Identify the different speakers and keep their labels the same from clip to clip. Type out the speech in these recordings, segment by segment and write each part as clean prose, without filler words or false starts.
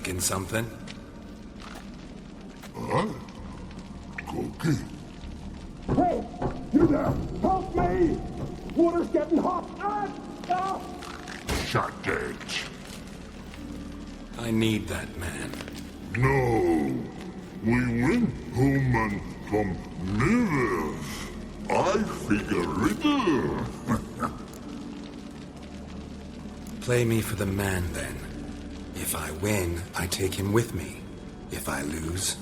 Speaker 1: Cooking something?
Speaker 2: Huh? Cooking?
Speaker 3: Hey, you there! Help me! Water's getting hot!
Speaker 2: Shut it.
Speaker 1: I need that man.
Speaker 2: No. We went home and from mirrors. I figure riddle.
Speaker 1: Play me for the man, then. If I win, I take him with me. If I lose,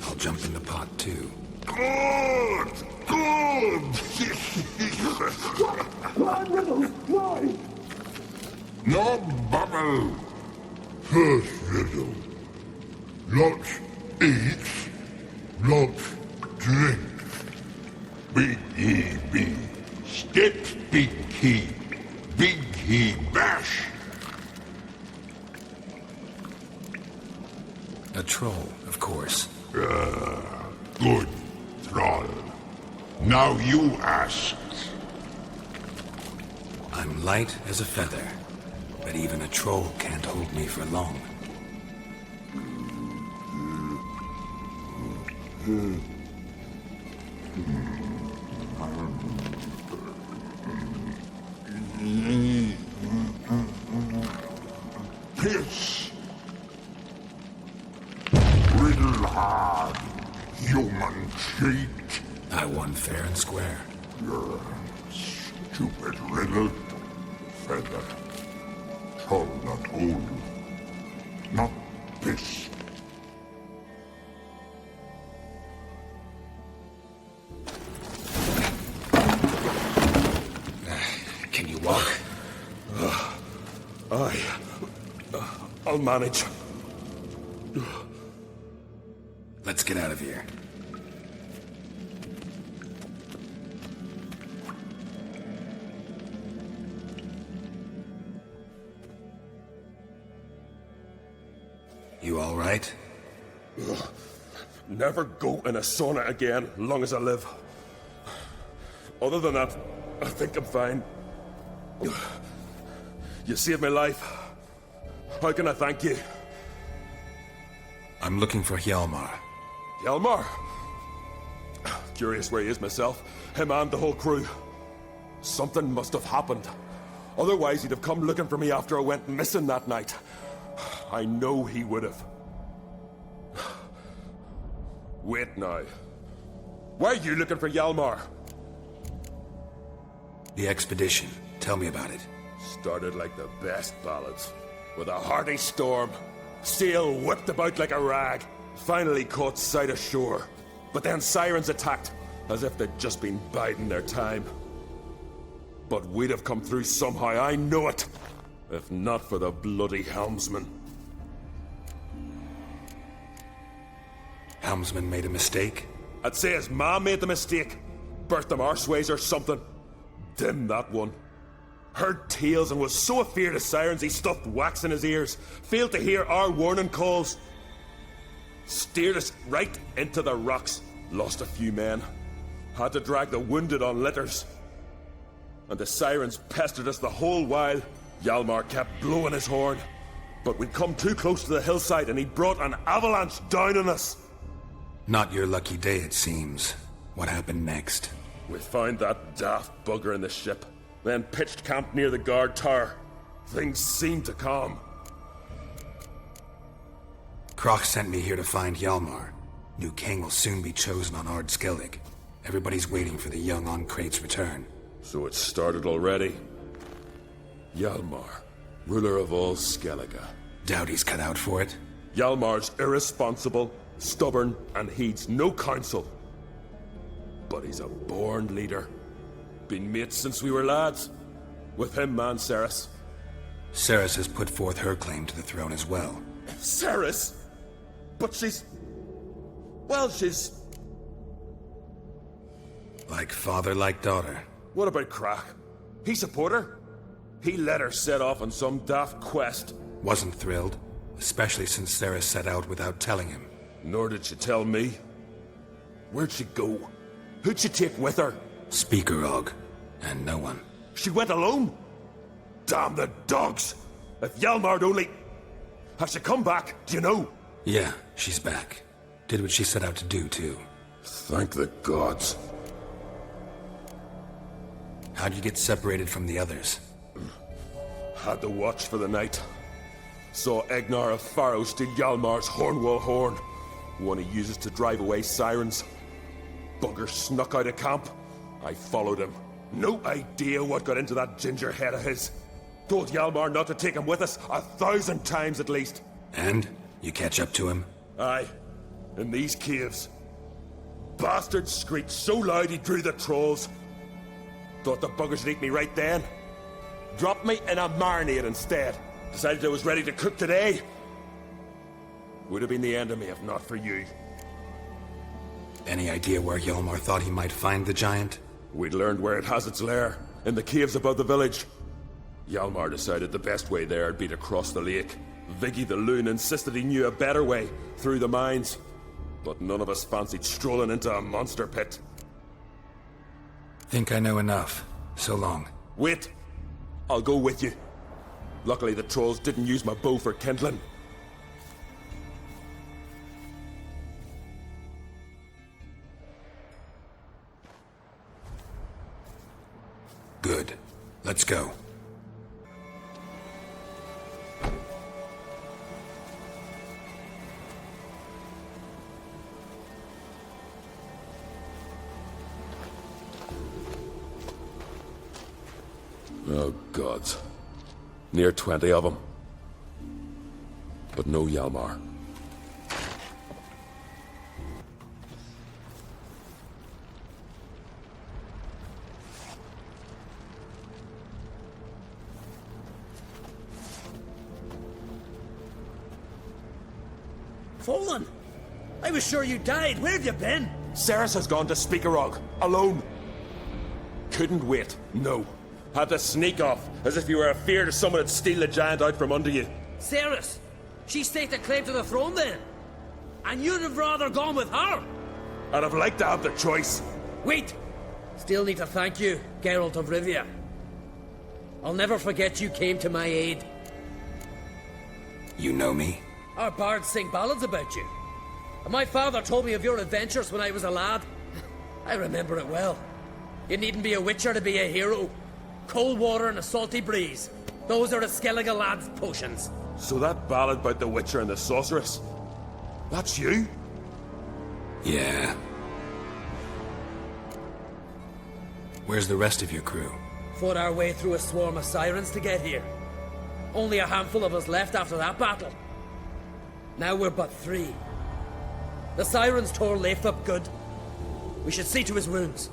Speaker 1: I'll jump in the pot, too.
Speaker 2: Good! Good!
Speaker 3: Why, Riddle? Why?
Speaker 2: No bubble. First riddle. Lots eats, lots drinks. Big he, steps big he bash.
Speaker 1: A troll, of course.
Speaker 2: Good troll. Now you ask.
Speaker 1: I'm light as a feather, but even a troll can't hold me for long.
Speaker 2: Piss. Riddle hard. Human cheat.
Speaker 1: I won fair and square.
Speaker 2: You're a stupid riddle. Feather. Troll not hold. Not piss.
Speaker 1: Can you walk?
Speaker 4: I'll manage.
Speaker 1: Let's get out of here. You all right?
Speaker 4: Never go in a sauna again, long as I live. Other than that, I think I'm fine. You saved my life. How can I thank you?
Speaker 1: I'm looking for Hjalmar.
Speaker 4: Hjalmar? Curious where he is myself. Him and the whole crew. Something must have happened. Otherwise, he'd have come looking for me after I went missing that night. I know he would have. Wait now. Why are you looking for Hjalmar?
Speaker 1: The expedition. Tell me about it.
Speaker 4: Started like the best ballads. With a hearty storm. Sail whipped about like a rag. Finally caught sight of shore. But then sirens attacked, as if they'd just been biding their time. But we'd have come through somehow, I know it. If not for the bloody helmsman.
Speaker 1: Helmsman made a mistake?
Speaker 4: I'd say his ma made the mistake. Birthed him arseways or something. Dim that one. Heard tales and was so afeard of sirens he stuffed wax in his ears. Failed to hear our warning calls. Steered us right into the rocks. Lost a few men. Had to drag the wounded on litters. And the sirens pestered us the whole while. Hjalmar kept blowing his horn. But we'd come too close to the hillside and he brought an avalanche down on us.
Speaker 1: Not your lucky day, it seems. What happened next?
Speaker 4: We found that daft bugger in the ship. Then pitched camp near the guard tower. Things seemed to calm.
Speaker 1: Kroch sent me here to find Hjalmar. New king will soon be chosen on Ard Skellig. Everybody's waiting for the young Oncrate's return.
Speaker 4: So it started already. Hjalmar, ruler of all Skellige.
Speaker 1: Doubt he's cut out for it.
Speaker 4: Hjalmar's irresponsible, stubborn, and heeds no counsel. But he's a born leader. Been mates since we were lads. With him and Ceres.
Speaker 1: Ceres has put forth her claim to the throne as well.
Speaker 4: Ceres? But she's... well, she's...
Speaker 1: Like father, like daughter.
Speaker 4: What about Kroch? He support her? He let her set off on some daft quest.
Speaker 1: Wasn't thrilled, especially since Ceres set out without telling him.
Speaker 4: Nor did she tell me. Where'd she go? Who'd she take with her?
Speaker 1: Speaker Og, and no one.
Speaker 4: She went alone? Damn the dogs! If Hjalmar'd only... Has she come back? Do you know?
Speaker 1: Yeah, she's back. Did what she set out to do, too.
Speaker 4: Thank the gods.
Speaker 1: How'd you get separated from the others?
Speaker 4: Had to watch for the night. Saw Egnar of Pharaoh steal Hjalmar's Hornwall horn. One he uses to drive away sirens. Bugger snuck out of camp. I followed him. No idea what got into that ginger head of his. Told Hjalmar not to take him with us 1,000 times at least.
Speaker 1: And? You catch up to him?
Speaker 4: Aye. In these caves. Bastard screeched so loud he drew the trolls. Thought the buggers would eat me right then. Dropped me in a marinade instead. Decided I was ready to cook today. Would have been the end of me if not for you.
Speaker 1: Any idea where Hjalmar thought he might find the giant?
Speaker 4: We'd learned where it has its lair, in the caves above the village. Hjalmar decided the best way there would be to cross the lake. Viggy the loon insisted he knew a better way, through the mines. But none of us fancied strolling into a monster pit.
Speaker 1: Think I know enough. So long.
Speaker 4: Wait. I'll go with you. Luckily the trolls didn't use my bow for kindling.
Speaker 1: Good. Let's go.
Speaker 4: Oh, gods. Near 20 of them. But no Hjalmar.
Speaker 5: Fallen! I was sure you died. Where have you been?
Speaker 4: Ceres has gone to Speakerog, alone. Couldn't wait, no. Had to sneak off, as if you were afeard someone would steal the giant out from under you.
Speaker 5: Ceres! She staked a claim to the throne then. And you'd have rather gone with her.
Speaker 4: I'd have liked to have the choice.
Speaker 5: Wait! Still need to thank you, Geralt of Rivia. I'll never forget you came to my aid.
Speaker 1: You know me?
Speaker 5: Our bards sing ballads about you. And my father told me of your adventures when I was a lad. I remember it well. You needn't be a witcher to be a hero. Cold water and a salty breeze. Those are a Skellige lad's potions.
Speaker 4: So that ballad about the Witcher and the Sorceress, that's you?
Speaker 1: Yeah. Where's the rest of your crew?
Speaker 5: Fought our way through a swarm of sirens to get here. Only a handful of us left after that battle. Now we're but 3. The sirens tore Leif up good. We should see to his wounds.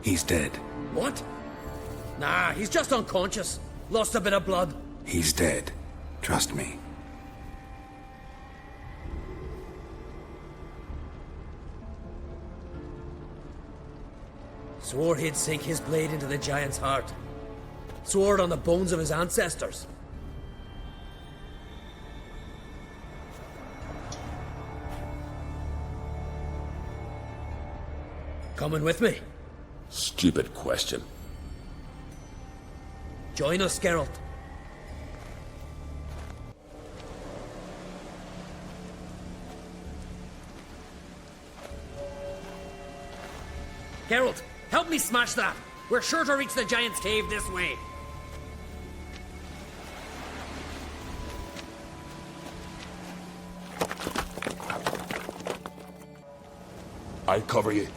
Speaker 1: He's dead.
Speaker 5: What? Nah, he's just unconscious. Lost a bit of blood.
Speaker 1: He's dead. Trust me.
Speaker 5: Swore he'd sink his blade into the giant's heart. Swore it on the bones of his ancestors. Coming with me?
Speaker 4: Stupid question.
Speaker 5: Join us, Geralt. Geralt, help me smash that. We're sure to reach the giant's cave this way.
Speaker 4: I'll cover you.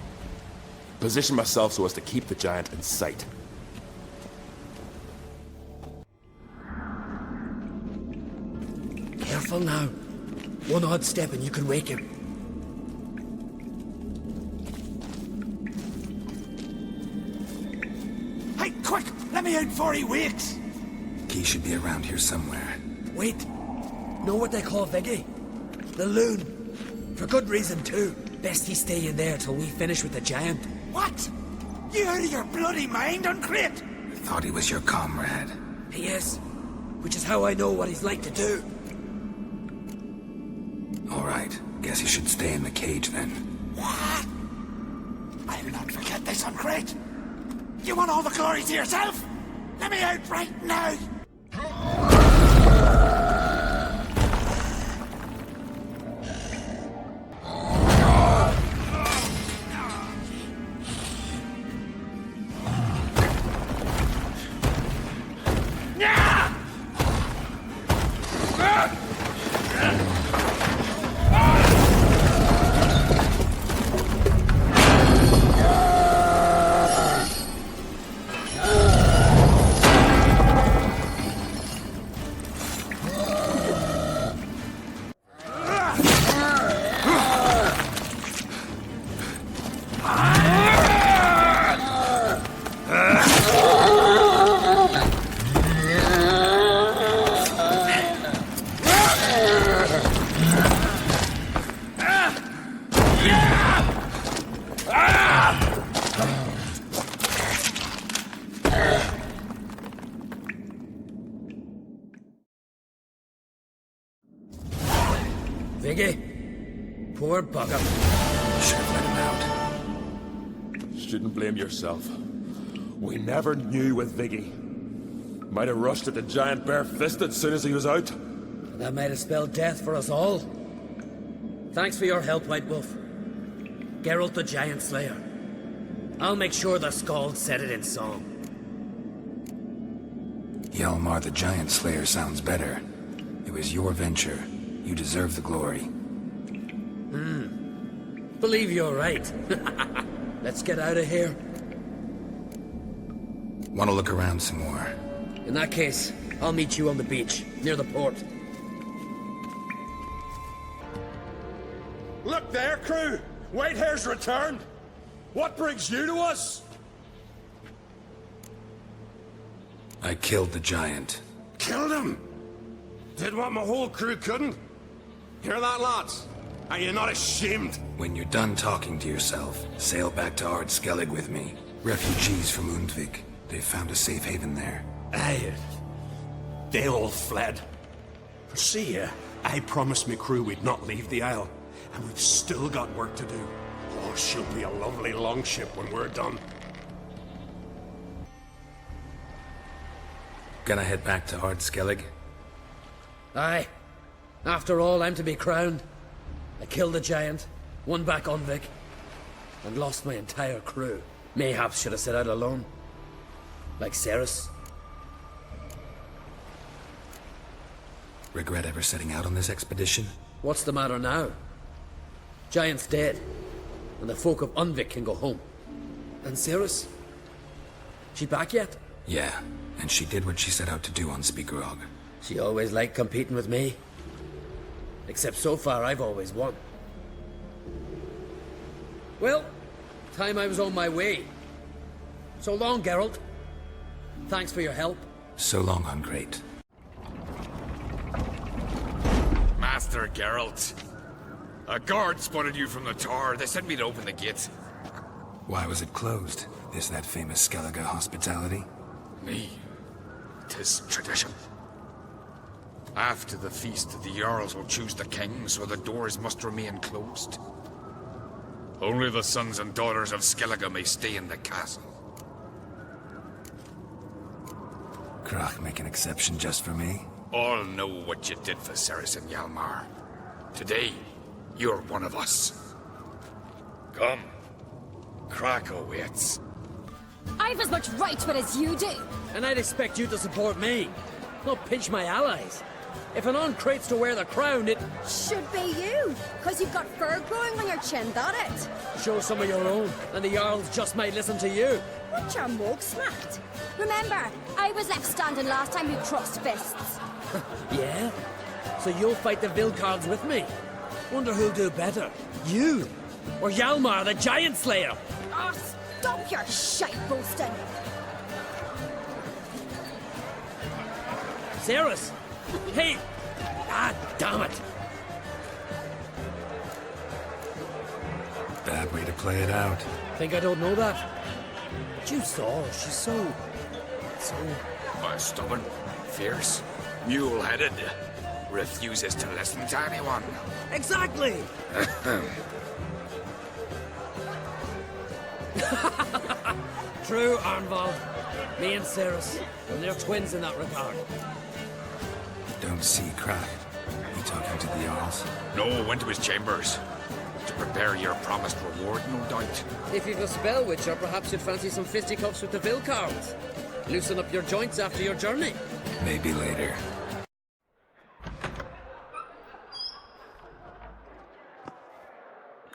Speaker 4: Position myself so as to keep the giant in sight.
Speaker 5: Careful now. One odd step and you can wake him.
Speaker 3: Hey, quick! Let me out before he wakes!
Speaker 1: Key should be around here somewhere.
Speaker 5: Wait. Know what they call Viggy? The loon. For good reason, too. Best he stay in there till we finish with the giant.
Speaker 3: What? You out of your bloody mind, Uncrate?
Speaker 1: I thought he was your comrade.
Speaker 5: He is. Which is how I know what he's like to do.
Speaker 1: All right. Guess he should stay in the cage then.
Speaker 3: What? I'll not forget this, Uncrate. You want all the glory to yourself? Let me out right now!
Speaker 5: Viggy, poor bugger.
Speaker 1: Should have let him out.
Speaker 4: Shouldn't blame yourself. We never knew with Viggy. Might have rushed at the giant bare-fisted as soon as he was out.
Speaker 5: That might have spelled death for us all. Thanks for your help, White Wolf. Geralt the Giant Slayer. I'll make sure the Skald said it in song.
Speaker 1: Hjalmar the Giant Slayer sounds better. It was your venture. You deserve the glory.
Speaker 5: Believe you're right. Let's get out of here.
Speaker 1: Want to look around some more?
Speaker 5: In that case, I'll meet you on the beach, near the port.
Speaker 4: Look there, crew! Whitehair's returned! What brings you to us?
Speaker 1: I killed the giant.
Speaker 6: Killed him? Did what my whole crew couldn't? Hear that, lads? Are you not ashamed?
Speaker 1: When you're done talking to yourself, sail back to Ard Skellig with me. Refugees from Undvik. They've found a safe haven there.
Speaker 6: Aye. They all fled. For see ya, I promised me crew we'd not leave the Isle, and we've still got work to do. Oh, she'll be a lovely longship when we're done.
Speaker 1: Gonna head back to Ard Skellig?
Speaker 5: Aye. After all, I'm to be crowned. I killed the giant, won back Undvik, and lost my entire crew. Mayhaps should have set out alone. Like Ceres.
Speaker 1: Regret ever setting out on this expedition?
Speaker 5: What's the matter now? Giant's dead, and the folk of Undvik can go home. And Ceres? She back yet?
Speaker 1: Yeah, and she did what she set out to do on Speakerog.
Speaker 5: She always liked competing with me. Except so far, I've always won. Well, time I was on my way. So long, Geralt. Thanks for your help.
Speaker 1: So long, Ungreat.
Speaker 7: Master Geralt. A guard spotted you from the tower. They sent me to open the gate.
Speaker 1: Why was it closed? Is that famous Skellige hospitality?
Speaker 7: Me. 'Tis tradition. After the feast, the Jarls will choose the king, so the doors must remain closed. Only the sons and daughters of Skellige may stay in the castle.
Speaker 1: Krach make an exception just for me?
Speaker 7: All know what you did for Ceres and Hjalmar. Today, you're one of us. Come. Krach awaits.
Speaker 8: I've as much right to it as you do.
Speaker 5: And I'd expect you to support me, not pinch my allies. If an Uncrate's to wear the crown, it...
Speaker 8: Should be you, because you've got fur growing on your chin, that it?
Speaker 5: Show some of your own, and the Jarls just might listen to you.
Speaker 8: What's your mug smacked? Remember, I was left standing last time we crossed fists.
Speaker 5: Yeah? So you'll fight the Vilcards with me? Wonder who'll do better, you or Hjalmar the Giant Slayer?
Speaker 8: Oh, stop your shite boasting.
Speaker 5: Ceres! Hey! Ah, damn it!
Speaker 1: Bad way to play it out.
Speaker 5: Think I don't know that? But you saw her, she's so...
Speaker 7: Stubborn, fierce, mule-headed. Refuses to listen to anyone.
Speaker 5: Exactly! True, Arnvald. Me and Ceres, and they're twins in that regard.
Speaker 1: Don't see Krach. You talking to the Jarls?
Speaker 7: No, went to his chambers. To prepare your promised reward, no doubt.
Speaker 5: If you've a spell witcher, perhaps you'd fancy some fisticuffs with the Vilcards. Loosen up your joints after your journey.
Speaker 1: Maybe later.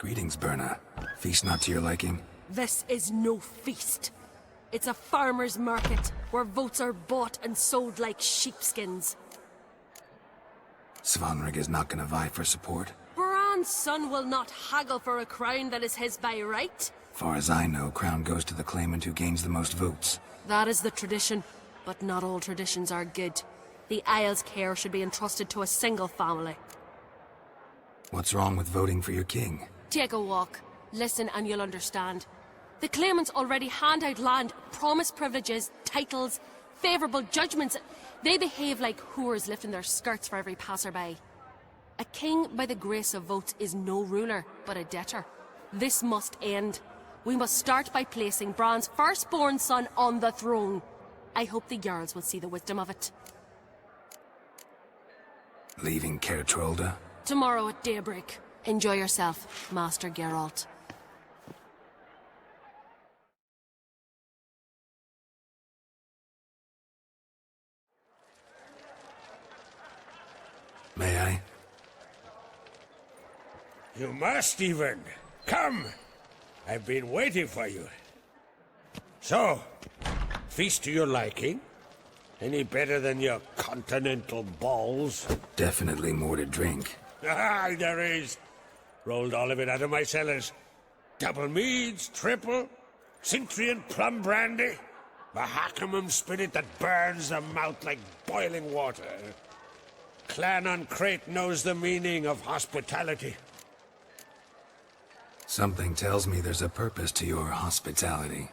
Speaker 1: Greetings, Berna. Feast not to your liking?
Speaker 9: This is no feast. It's a farmer's market, where votes are bought and sold like sheepskins.
Speaker 1: Svanrig is not gonna vie for support?
Speaker 9: Bran's son will not haggle for a crown that is his by right.
Speaker 1: Far as I know, crown goes to the claimant who gains the most votes.
Speaker 9: That is the tradition, but not all traditions are good. The Isle's care should be entrusted to a single family.
Speaker 1: What's wrong with voting for your king?
Speaker 9: Take a walk. Listen and you'll understand. The claimants already hand out land, promise privileges, titles, favourable judgments. They behave like whores lifting their skirts for every passerby. A king by the grace of votes is no ruler, but a debtor. This must end. We must start by placing Bran's firstborn son on the throne. I hope the Jarls will see the wisdom of it.
Speaker 1: Leaving Caer Trolda?
Speaker 9: Tomorrow at daybreak. Enjoy yourself, Master Geralt.
Speaker 1: May I?
Speaker 10: You must, even. Come! I've been waiting for you. So, feast to your liking? Any better than your continental balls?
Speaker 1: Definitely more to drink.
Speaker 10: Ah, there is. Rolled all of it out of my cellars. Double meads, triple, Cintrian plum brandy, Mahakimum spirit that burns the mouth like boiling water. Clan on Crate knows the meaning of hospitality.
Speaker 1: Something tells me there's a purpose to your hospitality.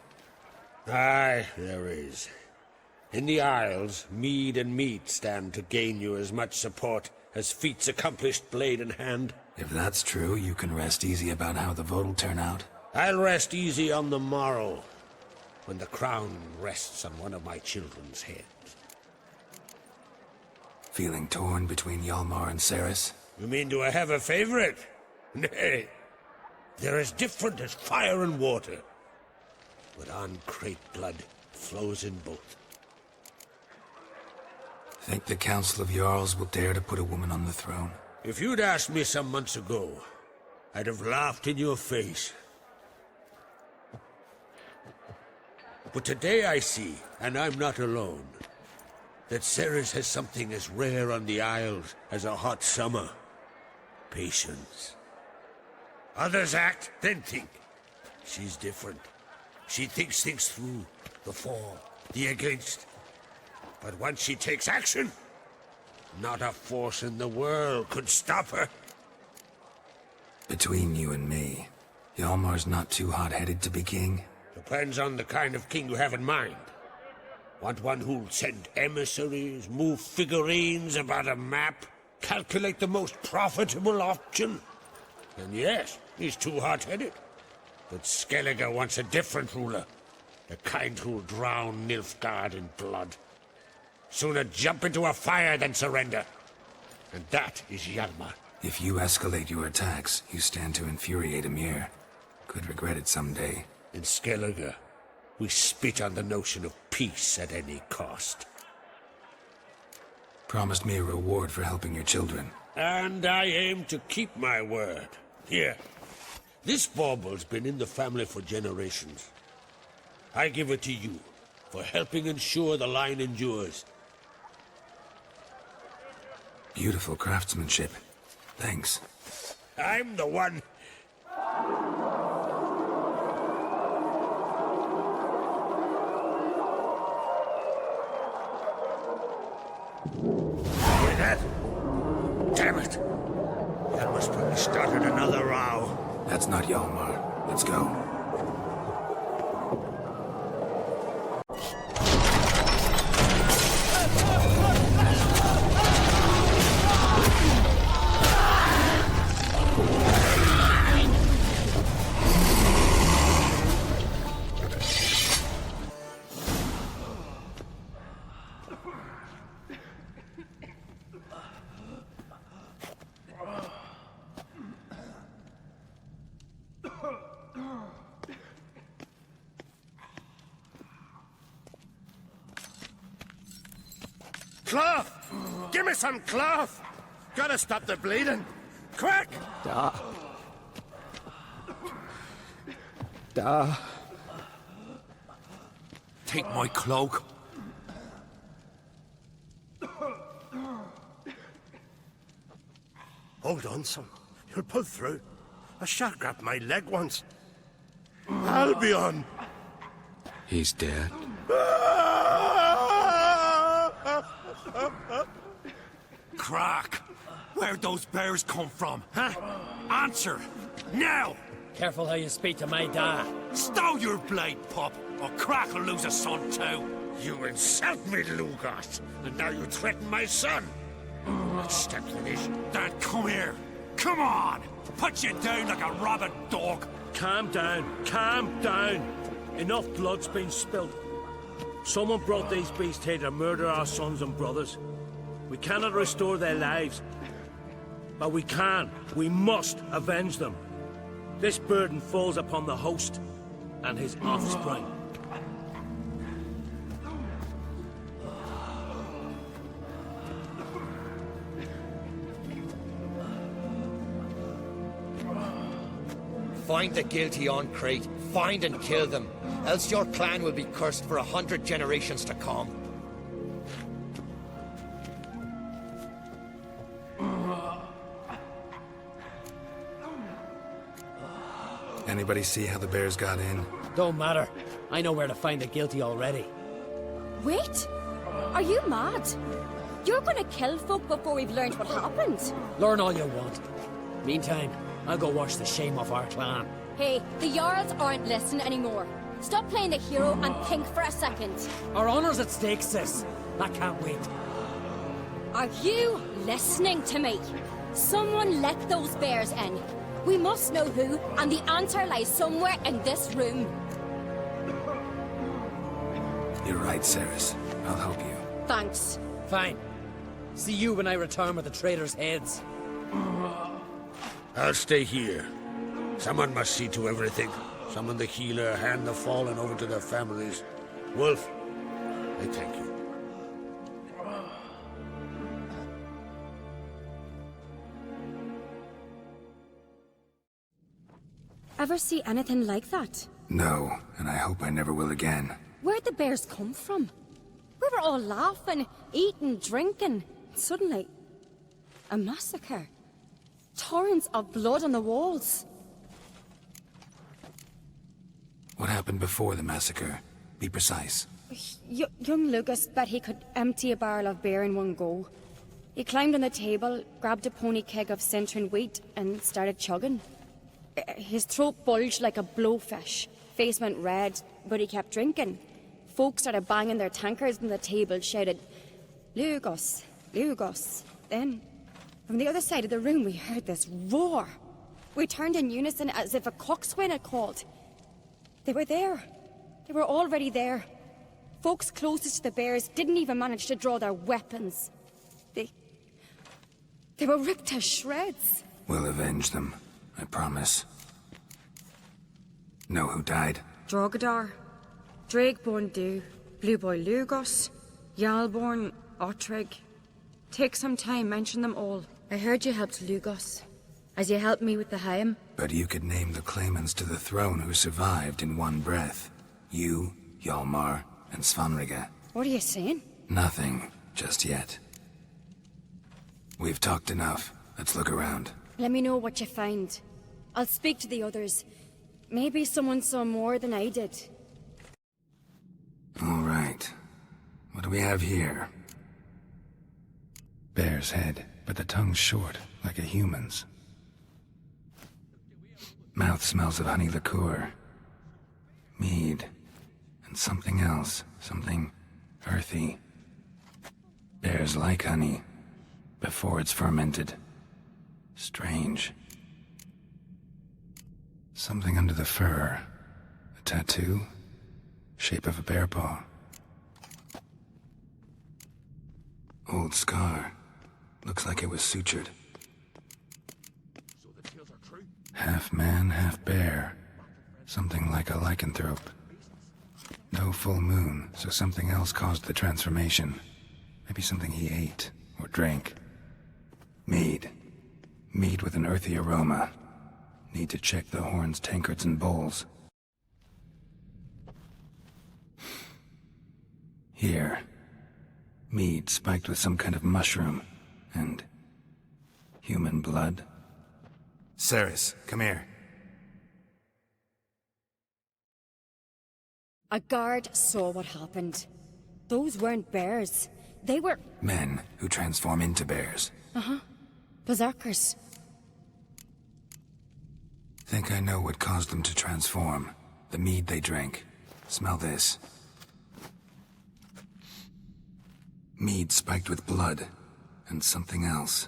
Speaker 10: Aye, there is. In the Isles, mead and meat stand to gain you as much support as feats accomplished blade in hand.
Speaker 1: If that's true, you can rest easy about how the vote'll turn out.
Speaker 10: I'll rest easy on the morrow, when the crown rests on one of my children's heads.
Speaker 1: Feeling torn between Hjalmar and Cerys?
Speaker 10: You mean do I have a favorite? Nay, they're as different as fire and water. But on Crate blood flows in both.
Speaker 1: Think the Council of Jarls will dare to put a woman on the throne?
Speaker 10: If you'd asked me some months ago, I'd have laughed in your face. But today I see, and I'm not alone, that Cerys has something as rare on the Isles as a hot summer. Patience. Others act, then think. She's different. She thinks things through, the for, the against. But once she takes action, not a force in the world could stop her.
Speaker 1: Between you and me, Hjalmar's not too hot-headed to be king?
Speaker 10: Depends on the kind of king you have in mind. Want one who'll send emissaries, move figurines about a map, calculate the most profitable option? And yes, he's too hot-headed. But Skellige wants a different ruler. The kind who'll drown Nilfgaard in blood. Sooner jump into a fire than surrender. And that is Hjalmar.
Speaker 1: If you escalate your attacks, you stand to infuriate Emir. Could regret it someday.
Speaker 10: In Skellige, we spit on the notion of peace at any cost.
Speaker 1: Promised me a reward for helping your children.
Speaker 10: And I aim to keep my word. Here, this bauble's been in the family for generations. I give it to you, for helping ensure the line endures.
Speaker 1: Beautiful craftsmanship. Thanks.
Speaker 10: I'm the one. Hear that? Damn it! That must probably started another row.
Speaker 1: That's not Hjalmar. Let's go.
Speaker 10: Cloth! Give me some cloth! Gotta stop the bleeding! Quick!
Speaker 6: Take my cloak.
Speaker 10: Hold on, son. You'll pull through. A shark grabbed my leg once. Albion!
Speaker 7: He's dead.
Speaker 6: Crack! Where'd those bears come from, huh? Answer! Now!
Speaker 5: Careful how you speak to my dad.
Speaker 6: Stow your blade, pup, or Crack will lose a son too.
Speaker 10: You insult me, Lugos, and now you threaten my son. Let's step to this.
Speaker 6: Dad, come here. Come on! Put you down like a rabid dog.
Speaker 11: Calm down. Calm down. Enough blood's been spilled. Someone brought these beasts here to murder our sons and brothers. We cannot restore their lives. But we can. We must avenge them. This burden falls upon the host and his offspring.
Speaker 3: Find the guilty on Crete. Find and kill them. Else your clan will be cursed for 100 generations to come.
Speaker 1: Anybody see how the bears got in?
Speaker 5: Don't matter. I know where to find the guilty already.
Speaker 8: Wait! Are you mad? You're gonna kill folk before we've learned what happened.
Speaker 5: Learn all you want. Meantime, I'll go wash the shame off our clan.
Speaker 8: Hey, the Jarls aren't listening anymore. Stop playing the hero and think for a second.
Speaker 5: Our honor's at stake, sis. I can't wait.
Speaker 8: Are you listening to me? Someone let those bears in. We must know who, and the answer lies somewhere in this room.
Speaker 1: You're right, Ceres. I'll help you.
Speaker 8: Thanks.
Speaker 5: Fine. See you when I return with the traitors' heads.
Speaker 10: I'll stay here. Someone must see to everything. Summon the healer, hand the fallen over to their families. Wolf, I thank you.
Speaker 8: Ever see anything like that?
Speaker 1: No, and I hope I never will again.
Speaker 8: Where'd the bears come from? We were all laughing, eating, drinking. Suddenly, a massacre. Torrents of blood on the walls.
Speaker 1: What happened before the massacre? Be precise.
Speaker 8: Young Lucas bet he could empty a barrel of beer in one go. He climbed on the table, grabbed a pony keg of Centron wheat, and started chugging. His throat bulged like a blowfish. Face went red, but he kept drinking. Folks started banging their tankards on the table, shouted, "Lugos, Lugos." Then, from the other side of the room, we heard this roar. We turned in unison as if a coxswain had called. They were there. They were already there. Folks closest to the bears didn't even manage to draw their weapons. They were ripped to shreds.
Speaker 1: We'll avenge them, I promise. Know who died?
Speaker 12: Drogadar, Drakeborn Du, Blue Boy Lugos, Yalborn, Ottrig. Take some time, mention them all. I heard you helped Lugos, as you helped me with the Haim.
Speaker 1: But you could name the claimants to the throne who survived in one breath. You, Hjalmar, and Svanrige.
Speaker 8: What are you saying?
Speaker 1: Nothing, just yet. We've talked enough. Let's look around.
Speaker 8: Let me know what you find. I'll speak to the others. Maybe someone saw more than I did.
Speaker 1: All right. What do we have here? Bear's head, but the tongue's short, like a human's. Mouth smells of honey liqueur. Mead. And something else. Something earthy. Bears like honey. Before it's fermented. Strange. Something under the fur. A tattoo? Shape of a bear paw. Old scar. Looks like it was sutured. Half man, half bear. Something like a lycanthrope. No full moon, so something else caused the transformation. Maybe something he ate or drank. Mead. Mead with an earthy aroma. Need to check the horns, tankards, and bowls. Here. Mead spiked with some kind of mushroom. And... human blood. Ceres, come here.
Speaker 8: A guard saw what happened. Those weren't bears. They were...
Speaker 1: Men who transform into bears.
Speaker 8: Uh-huh. Berserkers.
Speaker 1: Think I know what caused them to transform. The mead they drank. Smell this. Mead spiked with blood. And something else.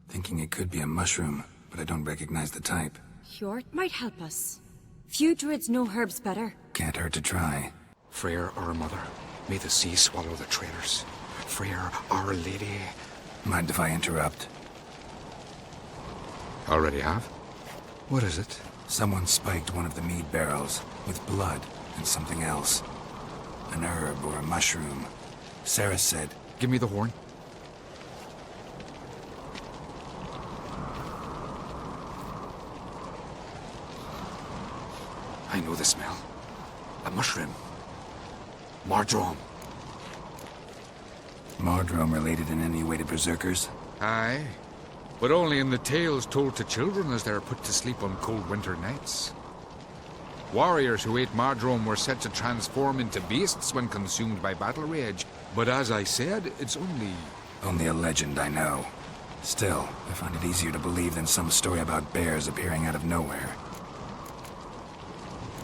Speaker 1: Thinking it could be a mushroom, but I don't recognize the type.
Speaker 12: Hjort might help us. Few druids know herbs better.
Speaker 1: Can't hurt to try.
Speaker 7: Freyr, our mother, may the sea swallow the traitors. Freyr, our lady.
Speaker 1: Mind if I interrupt?
Speaker 7: Already have? What is it?
Speaker 1: Someone spiked one of the mead barrels with blood and something else. An herb or a mushroom. Sarah said...
Speaker 7: Give me the horn. I know the smell. A mushroom. Mardrome.
Speaker 1: Mardrome related in any way to berserkers?
Speaker 7: Aye. But only in the tales told to children as they are put to sleep on cold winter nights. Warriors who ate Mardrome were said to transform into beasts when consumed by battle rage. But as I said, it's only...
Speaker 1: Only a legend, I know. Still, I find it easier to believe than some story about bears appearing out of nowhere.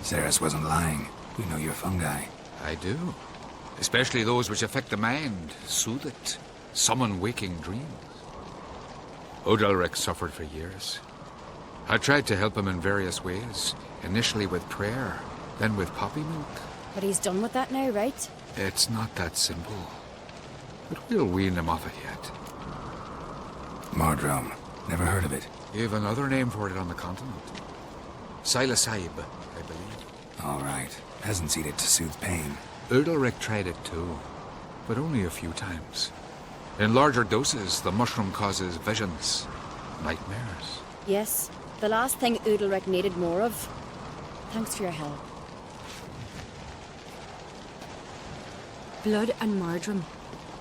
Speaker 1: Ceres wasn't lying. We know you're fungi.
Speaker 7: I do. Especially those which affect the mind, soothe it, summon waking dreams. Odalric suffered for years. I tried to help him in various ways, initially with prayer, then with poppy milk.
Speaker 8: But he's done with that now, right?
Speaker 7: It's not that simple. But we'll wean him off it yet.
Speaker 1: Mardrome. Never heard of it.
Speaker 7: You have another name for it on the continent. Psilocybe, I believe.
Speaker 1: All right. Peasants eat it to soothe pain.
Speaker 7: Odalric tried it too, but only a few times. In larger doses, the mushroom causes visions, nightmares.
Speaker 8: Yes. The last thing Udalric needed more of. Thanks for your help.
Speaker 12: Blood and Mardrome.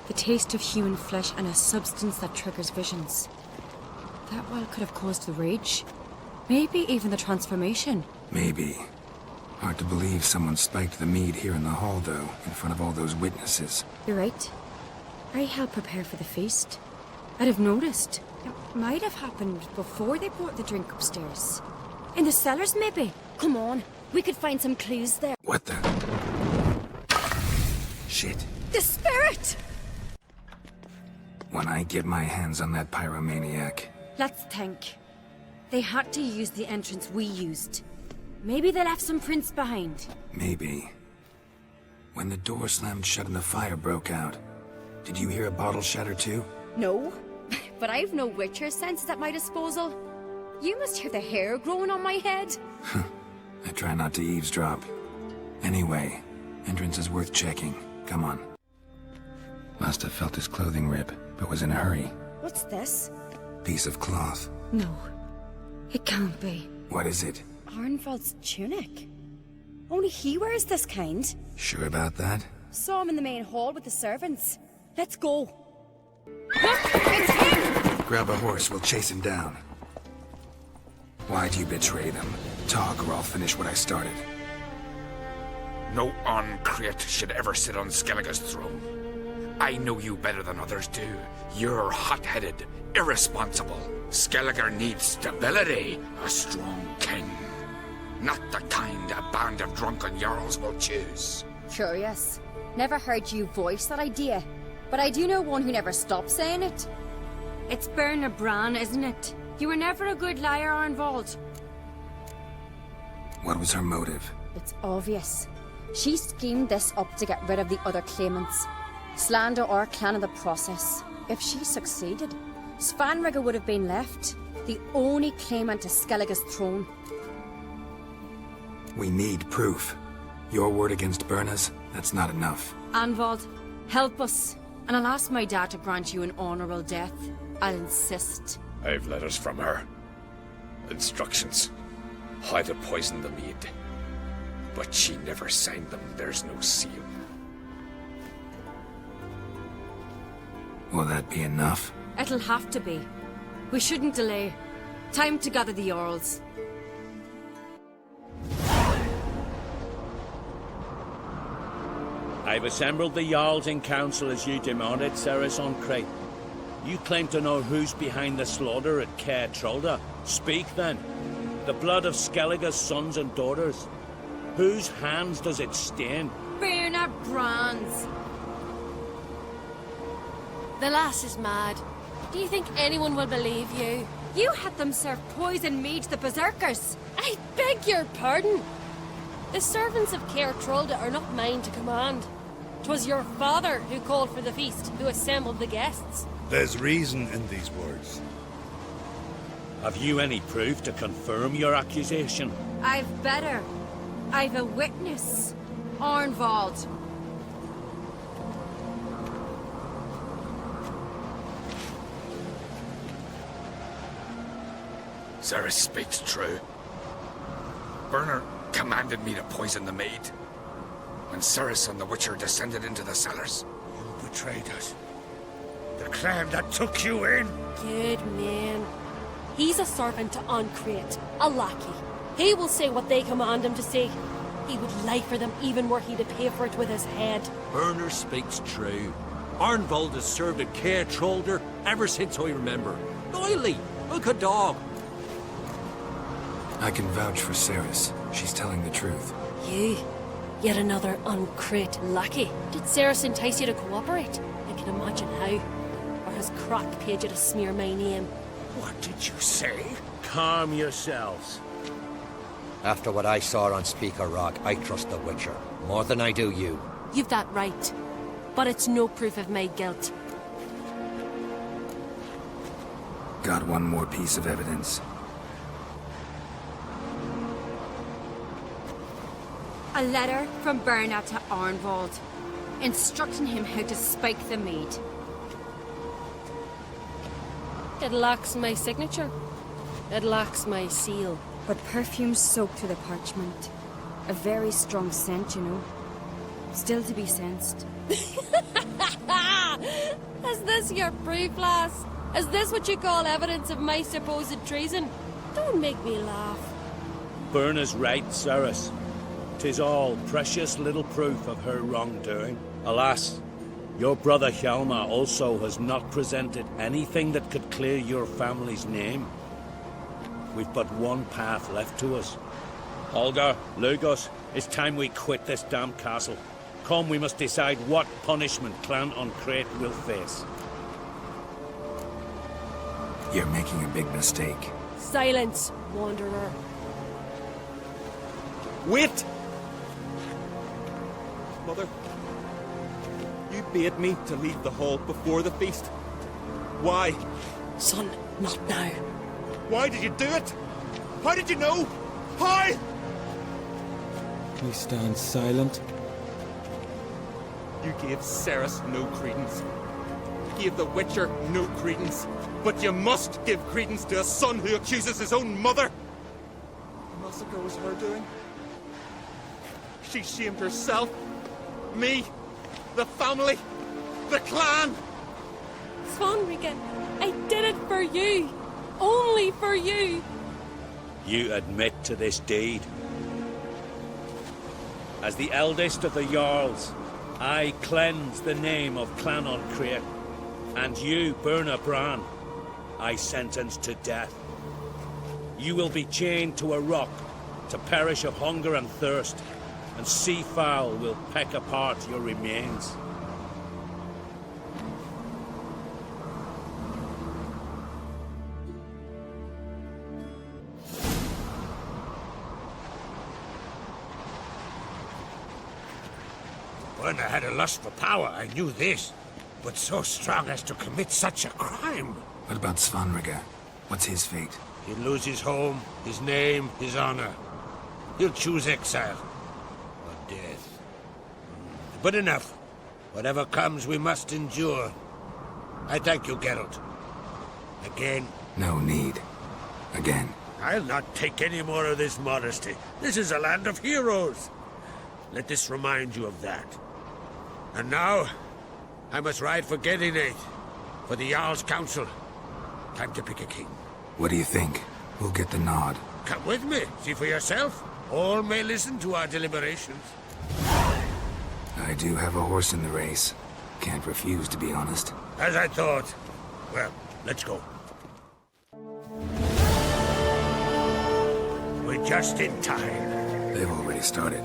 Speaker 12: The taste of human flesh and a substance that triggers visions. That well could have caused the rage. Maybe even the transformation.
Speaker 1: Maybe. Hard to believe someone spiked the mead here in the hall, though, in front of all those witnesses.
Speaker 12: You're right. I helped prepare for the feast. I'd have noticed. It might have happened before they brought the drink upstairs. In the cellars, maybe.
Speaker 8: Come on. We could find some clues there.
Speaker 1: What the... Shit.
Speaker 8: The spirit!
Speaker 1: When I get my hands on that pyromaniac...
Speaker 12: Let's think. They had to use the entrance we used. Maybe they left some prints behind.
Speaker 1: Maybe. When the door slammed shut and the fire broke out, did you hear a bottle shatter too?
Speaker 8: No. But I've no witcher senses at my disposal. You must hear the hair growing on my head.
Speaker 1: I try not to eavesdrop. Anyway, entrance is worth checking. Come on. Must have felt his clothing rip, but was in a hurry.
Speaker 8: What's this?
Speaker 1: Piece of cloth.
Speaker 12: No. It can't be.
Speaker 1: What is it?
Speaker 8: Arnvald's tunic. Only he wears this kind.
Speaker 1: Sure about that?
Speaker 8: Saw him in the main hall with the servants. Let's go. It's him!
Speaker 1: Grab a horse, we'll chase him down. Why'd you betray them? Talk or I'll finish what I started.
Speaker 7: No Ancrate should ever sit on Skellige's throne. I know you better than others do. You're hot-headed, irresponsible. Skellige needs stability, a strong king. Not the kind a band of drunken jarls will choose.
Speaker 8: Curious. Never heard you voice that idea. But I do know one who never stops saying it.
Speaker 12: It's Berna Bran, isn't it? You were never a good liar, Arnvald.
Speaker 1: What was her motive?
Speaker 8: It's obvious. She schemed this up to get rid of the other claimants. Slander our clan in the process. If she succeeded, Svanrigga would have been left, the only claimant to Skellige's throne.
Speaker 1: We need proof. Your word against Berna's, that's not enough.
Speaker 12: Arnvald, help us. And I'll ask my dad to grant you an honorable death. I'll insist.
Speaker 7: I've letters from her. Instructions. How to poison the mead. But she never signed them. There's no seal.
Speaker 1: Will that be enough?
Speaker 12: It'll have to be. We shouldn't delay. Time to gather the Jarls.
Speaker 11: I've assembled the Jarls in council as you demanded, Ceres on Crate. You claim to know who's behind the slaughter at Caer Trolda. Speak then. The blood of Skellige's sons and daughters. Whose hands does it stain?
Speaker 12: Bernard Brand's.
Speaker 9: The lass is mad. Do you think anyone will believe you?
Speaker 12: You had them serve poison mead to the berserkers.
Speaker 9: I beg your pardon. The servants of Caer Trolda are not mine to command. 'Twas your father who called for the feast, who assembled the guests.
Speaker 13: There's reason in these words.
Speaker 11: Have you any proof to confirm your accusation?
Speaker 12: I've better. I've a witness. Arnvald.
Speaker 7: Ceres speaks true. Bernard commanded me to poison the maid. When Ceres and the Witcher descended into the cellars.
Speaker 10: You betrayed us. The clan that took you in.
Speaker 9: Good man. He's a servant to Ancrate, a lackey. He will say what they command him to say. He would lie for them even were he to pay for it with his head.
Speaker 14: Bernard speaks true. Arnvald has served at Caer Trolder ever since I remember. Doily, look a dog.
Speaker 1: I can vouch for Ceres. She's telling the truth.
Speaker 9: You? Yet another Ancrate lackey. Did Ceres entice you to cooperate? I can imagine how. Or has Croc paid you to smear my name?
Speaker 10: What did you say?
Speaker 11: Calm yourselves.
Speaker 15: After what I saw on Speaker Rock, I trust the Witcher. More than I do you.
Speaker 9: You've that right. But it's no proof of my guilt.
Speaker 1: Got one more piece of evidence.
Speaker 12: A letter from Bernard to Arnvald, instructing him how to spike the mead.
Speaker 9: It lacks my signature. It lacks my seal.
Speaker 12: But perfume soaked through the parchment. A very strong scent, you know. Still to be sensed.
Speaker 9: Is this your proof, lass? Is this what you call evidence of my supposed treason? Don't make me laugh.
Speaker 11: Berna's right, Ceres. 'Tis all precious little proof of her wrongdoing. Alas, your brother Hjalmar also has not presented anything that could clear your family's name. We've but one path left to us. Holger, Lugos, it's time we quit this damn castle. Come, we must decide what punishment Clan Ancrate will face.
Speaker 1: You're making a big mistake.
Speaker 9: Silence, wanderer.
Speaker 4: Wait! Mother, you bade me to leave the hall before the feast. Why?
Speaker 9: Son, not now.
Speaker 4: Why did you do it? How did you know? How?
Speaker 16: We stand silent.
Speaker 4: You gave Ceres no credence. You gave the Witcher no credence. But you must give credence to a son who accuses his own mother. The massacre was her doing. She shamed herself, me, the family, the clan.
Speaker 9: Svanrika, I did it for you. Only for you.
Speaker 11: You admit to this deed. As the eldest of the Jarls, I cleanse the name of Clan Ancrate, and you, Berna Bran, I sentence to death. You will be chained to a rock to perish of hunger and thirst, and sea fowl will peck apart your remains.
Speaker 10: Berna had a lust for power, I knew this. But so strong as to commit such a crime.
Speaker 1: What about Svanrika? What's his fate?
Speaker 10: He'll lose his home, his name, his honor. He'll choose exile. Or death. But enough. Whatever comes, we must endure. I thank you, Geralt. Again.
Speaker 1: No need. Again.
Speaker 10: I'll not take any more of this modesty. This is a land of heroes. Let this remind you of that. And now, I must ride for Gedinate. for the Jarl's Council. Time to pick a king.
Speaker 1: What do you think? Who'll get the nod?
Speaker 10: Come with me, see for yourself. All may listen to our deliberations.
Speaker 1: I do have a horse in the race. Can't refuse, to be honest.
Speaker 10: As I thought. Well, let's go. We're just in time.
Speaker 1: They've already started.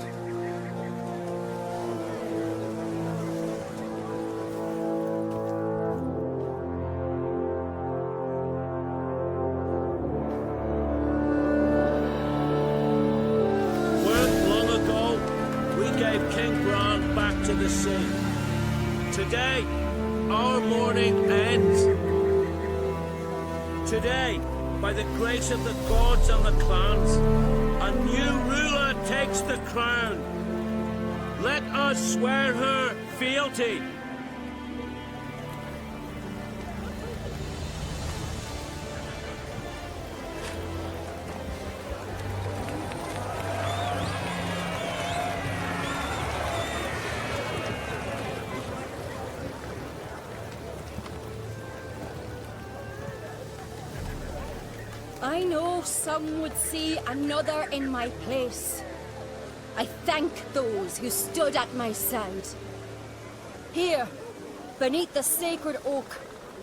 Speaker 11: Today, our mourning ends. Today, by the grace of the gods and the clans, a new ruler takes the crown. Let us swear her fealty.
Speaker 8: I know some would see another in my place. I thank those who stood at my side. Here, beneath the sacred oak,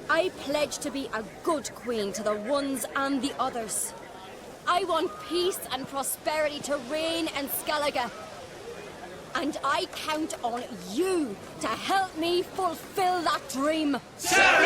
Speaker 8: I pledge to be a good queen to the ones and the others. I want peace and prosperity to reign in Skellige. And I count on you to help me fulfill that dream.
Speaker 11: Sarah!